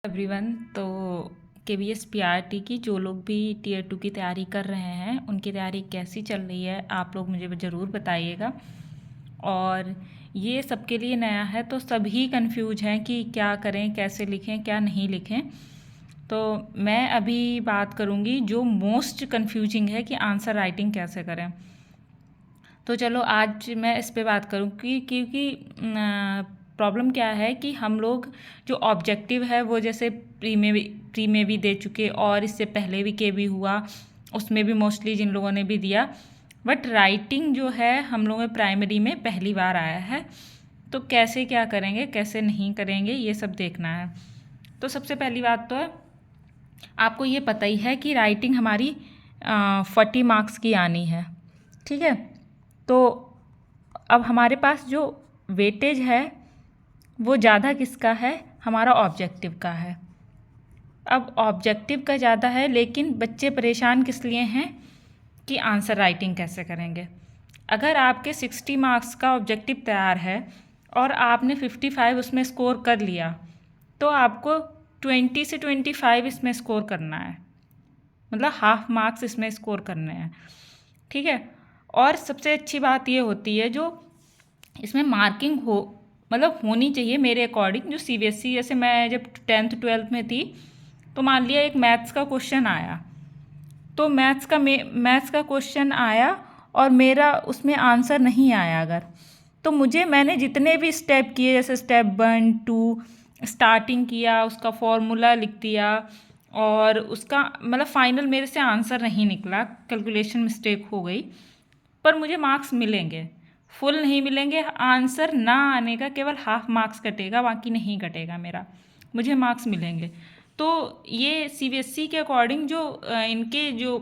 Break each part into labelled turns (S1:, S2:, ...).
S1: Everyone. तो KVS PRT की जो लोग भी Tier 2 की तैयारी कर रहे हैं उनकी तैयारी कैसी चल रही है आप लोग मुझे ज़रूर बताइएगा। और ये सबके लिए नया है तो सभी कंफ्यूज हैं कि क्या करें, कैसे लिखें, क्या नहीं लिखें। तो मैं अभी बात करूँगी जो मोस्ट कंफ्यूजिंग है कि आंसर राइटिंग कैसे करें। तो चलो आज मैं इस पे बात करूँगी क्योंकि प्रॉब्लम क्या है कि हम लोग जो ऑब्जेक्टिव है वो जैसे प्री में भी दे चुके और इससे पहले भी के भी हुआ, उसमें भी मोस्टली जिन लोगों ने भी दिया, बट राइटिंग जो है हम लोगों में प्राइमरी में पहली बार आया है। तो कैसे क्या करेंगे, कैसे नहीं करेंगे, ये सब देखना है। तो सबसे पहली बात तो है आपको ये पता ही है कि राइटिंग हमारी 40 मार्क्स की आनी है, ठीक है। तो अब हमारे पास जो वेटेज है वो ज़्यादा किसका है, हमारा ऑब्जेक्टिव का है। अब ऑब्जेक्टिव का ज़्यादा है लेकिन बच्चे परेशान किस लिए हैं कि आंसर राइटिंग कैसे करेंगे। अगर आपके 60 मार्क्स का ऑब्जेक्टिव तैयार है और आपने 55 उसमें स्कोर कर लिया तो आपको 20 से 25 इसमें स्कोर करना है, मतलब हाफ मार्क्स इसमें स्कोर करने हैं, ठीक है। और सबसे अच्छी बात ये होती है जो इसमें मार्किंग हो, मतलब होनी चाहिए मेरे अकॉर्डिंग, जो CBSE जैसे मैं जब 10th 12th में थी तो मान लिया एक मैथ्स का क्वेश्चन आया, तो मैथ्स का क्वेश्चन आया और मेरा उसमें आंसर नहीं आया अगर, तो मैंने जितने भी स्टेप किए जैसे स्टेप 1 2 स्टार्टिंग किया, उसका फॉर्मूला लिख दिया और उसका मतलब फाइनल मेरे से आंसर नहीं निकला, कैलकुलेशन मिस्टेक हो गई, पर मुझे मार्क्स मिलेंगे, फुल नहीं मिलेंगे। आंसर ना आने का केवल हाफ मार्क्स कटेगा, बाकी नहीं कटेगा मेरा, मुझे मार्क्स मिलेंगे। तो ये CBSE के अकॉर्डिंग जो इनके जो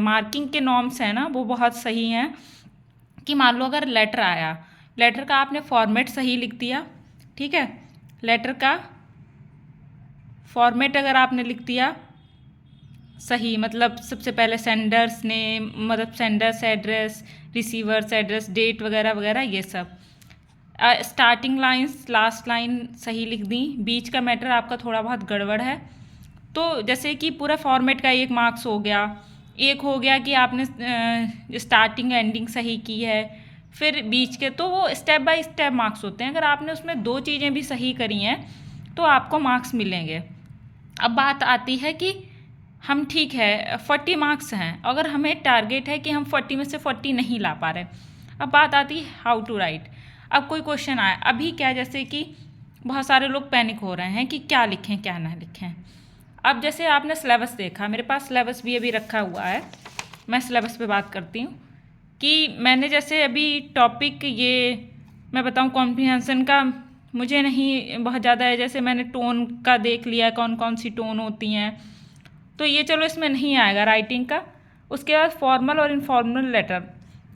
S1: मार्किंग के नॉर्म्स हैं ना वो बहुत सही हैं कि मान लो अगर लेटर आया, लेटर का आपने फॉर्मेट सही लिख दिया, ठीक है, लेटर का फॉर्मेट अगर आपने लिख दिया सही, मतलब सबसे पहले सेंडर्स नेम, मतलब sender's address, receiver's address, date वगैरह वगैरह ये सब, स्टार्टिंग लाइंस लास्ट लाइन सही लिख दी, बीच का मैटर आपका थोड़ा बहुत गड़बड़ है तो जैसे कि पूरा फॉर्मेट का 1 मार्क्स हो गया, एक हो गया कि आपने स्टार्टिंग एंडिंग सही की है, फिर बीच के, तो वो स्टेप बाय स्टेप मार्क्स होते हैं। अगर आपने उसमें 2 चीज़ें भी सही करी हैं तो आपको मार्क्स मिलेंगे। अब बात आती है कि हम ठीक है 40 मार्क्स हैं, अगर हमें टारगेट है कि हम 40 में से 40 नहीं ला पा रहे, अब बात आती है हाउ टू राइट। अब कोई क्वेश्चन आया, अभी क्या जैसे कि बहुत सारे लोग पैनिक हो रहे हैं कि क्या लिखें क्या ना लिखें। अब जैसे आपने सिलेबस देखा, मेरे पास सिलेबस भी अभी रखा हुआ है, मैं सिलेबस पे बात करती हूँ कि मैंने जैसे अभी टॉपिक ये मैं बताऊँ कॉम्प्रिहेंशन का मुझे नहीं बहुत ज़्यादा है, जैसे मैंने टोन का देख लिया कौन कौन सी टोन होती हैं, तो ये चलो इसमें नहीं आएगा राइटिंग का। उसके बाद फॉर्मल और इनफॉर्मल लेटर,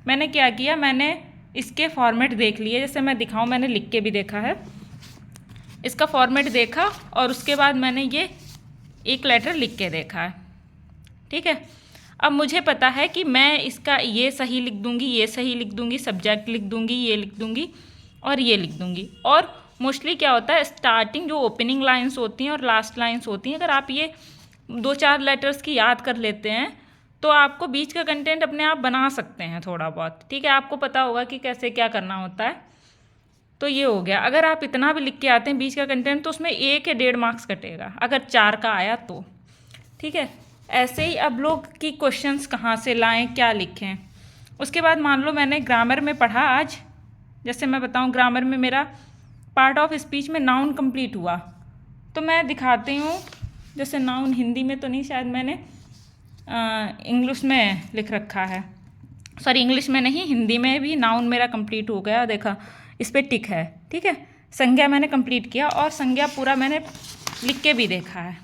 S1: मैंने क्या किया, मैंने इसके फॉर्मेट देख लिए, जैसे मैं दिखाऊँ, मैंने लिख के भी देखा है, इसका फॉर्मेट देखा और उसके बाद मैंने ये एक लेटर लिख के देखा है, ठीक है। अब मुझे पता है कि मैं इसका ये सही लिख दूँगी, ये सही लिख दूँगी, सब्जेक्ट लिख दूँगी, ये लिख दूँगी और ये लिख दूँगी। और मोस्टली क्या होता है, स्टार्टिंग जो ओपनिंग लाइंस होती हैं और लास्ट लाइंस होती हैं, अगर आप ये 2-4 लेटर्स की याद कर लेते हैं तो आपको बीच का कंटेंट अपने आप बना सकते हैं थोड़ा बहुत, ठीक है। आपको पता होगा कि कैसे क्या करना होता है। तो ये हो गया, अगर आप इतना भी लिख के आते हैं बीच का कंटेंट तो उसमें 1 या 1.5 मार्क्स कटेगा, अगर 4 का आया तो, ठीक है। ऐसे ही अब लोग की क्वेश्चंस कहाँ से लाएं, क्या लिखें। उसके बाद मान लो मैंने ग्रामर में पढ़ा आज, जैसे मैं बताऊँ ग्रामर में मेरा पार्ट ऑफ स्पीच में नाउन कंप्लीट हुआ, तो मैं दिखाती हूँ, जैसे नाउन हिंदी में तो नहीं, शायद मैंने इंग्लिश में लिख रखा है, सॉरी इंग्लिश में नहीं, हिंदी में भी नाउन मेरा कंप्लीट हो गया, देखा इस पर टिक है, ठीक है। संज्ञा मैंने कंप्लीट किया और संज्ञा पूरा मैंने लिख के भी देखा है,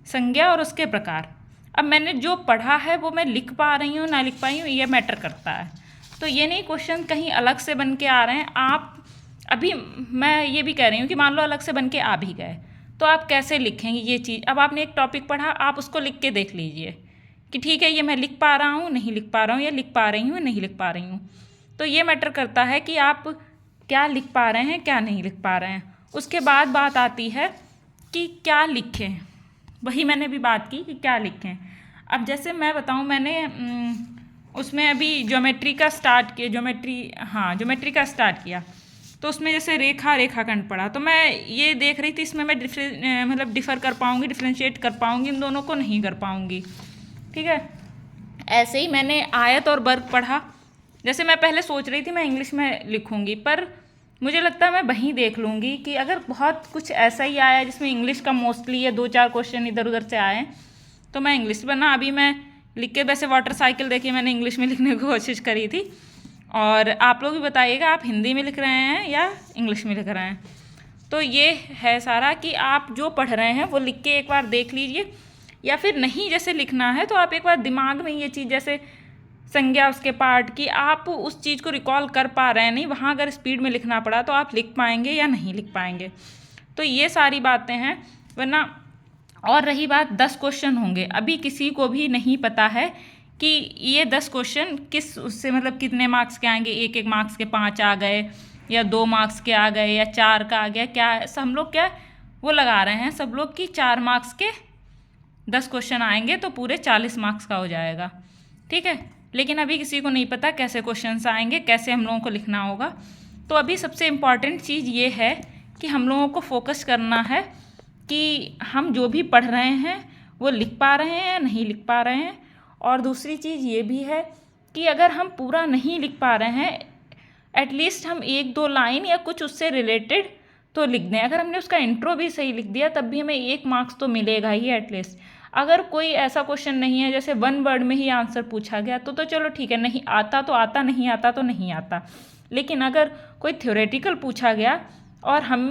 S1: संज्ञा और उसके प्रकार। अब मैंने जो पढ़ा है वो मैं लिख पा रही हूँ ना लिख पाई हूँ ये मैटर करता है। तो ये नहीं क्वेश्चन कहीं अलग से बन के आ रहे हैं, आप अभी मैं ये भी कह रही हूँ कि मान लो अलग से बन के आ भी गए तो आप कैसे लिखेंगे ये चीज़। अब आपने एक टॉपिक पढ़ा, आप उसको लिख के देख लीजिए कि ठीक है ये मैं लिख पा रहा हूँ, नहीं लिख पा रहा हूँ, या लिख पा रही हूँ, नहीं लिख पा रही हूँ। तो ये मैटर करता है कि आप क्या लिख पा रहे हैं, क्या नहीं लिख पा रहे हैं। उसके बाद बात आती है कि क्या लिखें, वही मैंने भी बात की कि क्या लिखें। अब जैसे मैं बताऊं, मैंने उसमें अभी ज्योमेट्री का स्टार्ट किया, तो उसमें जैसे रेखाखंड पढ़ा, तो मैं ये देख रही थी इसमें मैं डिफ़र कर पाऊँगी, डिफ्रेंशिएट कर पाऊँगी, इन दोनों को नहीं कर पाऊँगी। ठीक है, ऐसे ही मैंने आयत और वर्ग पढ़ा। जैसे मैं पहले सोच रही थी मैं इंग्लिश में लिखूँगी, पर मुझे लगता है मैं वहीं देख लूँगी कि अगर बहुत कुछ ऐसा ही आया जिसमें इंग्लिश का मोस्टली या 2-4 क्वेश्चन इधर उधर से आए, तो मैं इंग्लिश बना। अभी मैं लिख के, वैसे वाटर साइकिल देखिए मैंने इंग्लिश में लिखने की कोशिश करी थी, और आप लोग भी बताइएगा आप हिंदी में लिख रहे हैं या इंग्लिश में लिख रहे हैं। तो ये है सारा कि आप जो पढ़ रहे हैं वो लिख के एक बार देख लीजिए, या फिर नहीं जैसे लिखना है तो आप एक बार दिमाग में ये चीज़, जैसे संज्ञा उसके पार्ट की, आप उस चीज़ को रिकॉल कर पा रहे हैं नहीं, वहाँ अगर स्पीड में लिखना पड़ा तो आप लिख पाएंगे या नहीं लिख पाएंगे। तो ये सारी बातें हैं। वरना और रही बात 10 क्वेश्चन होंगे, अभी किसी को भी नहीं पता है कि ये 10 क्वेश्चन किस उससे मतलब कितने मार्क्स के आएंगे, 1-1 मार्क्स के 5 आ गए या 2 मार्क्स के आ गए या 4 का आ गया, क्या हम लोग क्या वो लगा रहे हैं सब लोग कि 4 मार्क्स के 10 क्वेश्चन आएंगे तो पूरे 40 मार्क्स का हो जाएगा। ठीक है, लेकिन अभी किसी को नहीं पता कैसे क्वेश्चंस आएंगे, कैसे हम लोगों को लिखना होगा। तो अभी सबसे इम्पॉर्टेंट चीज़ ये है कि हम लोगों को फोकस करना है कि हम जो भी पढ़ रहे हैं वो लिख पा रहे हैं या नहीं लिख पा रहे हैं। और दूसरी चीज़ ये भी है कि अगर हम पूरा नहीं लिख पा रहे हैं, एटलीस्ट हम 1-2 लाइन या कुछ उससे रिलेटेड तो लिख दें। अगर हमने उसका इंट्रो भी सही लिख दिया तब भी हमें 1 मार्क्स तो मिलेगा ही एटलीस्ट। अगर कोई ऐसा क्वेश्चन नहीं है जैसे 1 वर्ड में ही आंसर पूछा गया तो चलो ठीक है, नहीं आता तो आता, नहीं आता तो नहीं आता। लेकिन अगर कोई थ्योरेटिकल पूछा गया और हम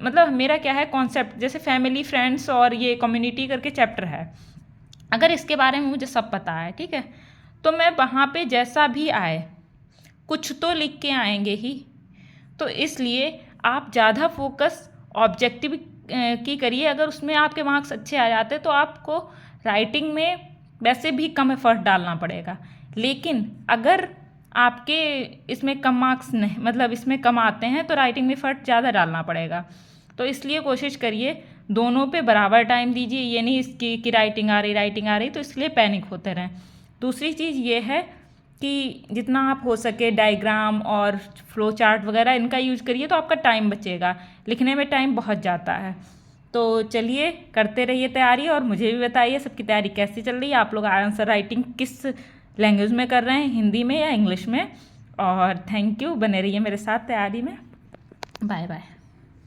S1: मतलब मेरा क्या है कॉन्सेप्ट, जैसे फैमिली, फ्रेंड्स और ये कम्युनिटी करके चैप्टर है, अगर इसके बारे में मुझे सब पता है, ठीक है, तो मैं वहाँ पे जैसा भी आए कुछ तो लिख के आएंगे ही। तो इसलिए आप ज़्यादा फोकस ऑब्जेक्टिव की करिए। अगर उसमें आपके मार्क्स अच्छे आ जाते तो आपको राइटिंग में वैसे भी कम एफर्ट डालना पड़ेगा। लेकिन अगर आपके इसमें कम मार्क्स नहीं, मतलब इसमें कम आते हैं, तो राइटिंग में एफर्ट ज़्यादा डालना पड़ेगा। तो इसलिए कोशिश करिए दोनों पे बराबर टाइम दीजिए। ये नहीं इसकी कि राइटिंग आ रही तो इसलिए पैनिक होते रहें। दूसरी चीज़ ये है कि जितना आप हो सके डायग्राम और फ्लो चार्ट वगैरह इनका यूज करिए तो आपका टाइम बचेगा। लिखने में टाइम बहुत जाता है। तो चलिए करते रहिए तैयारी, और मुझे भी बताइए सबकी तैयारी कैसी चल रही है। आप लोग आंसर राइटिंग किस लैंग्वेज में कर रहे हैं, हिंदी में या इंग्लिश में। और थैंक यू, बने रहिए मेरे साथ तैयारी में। Bye bye.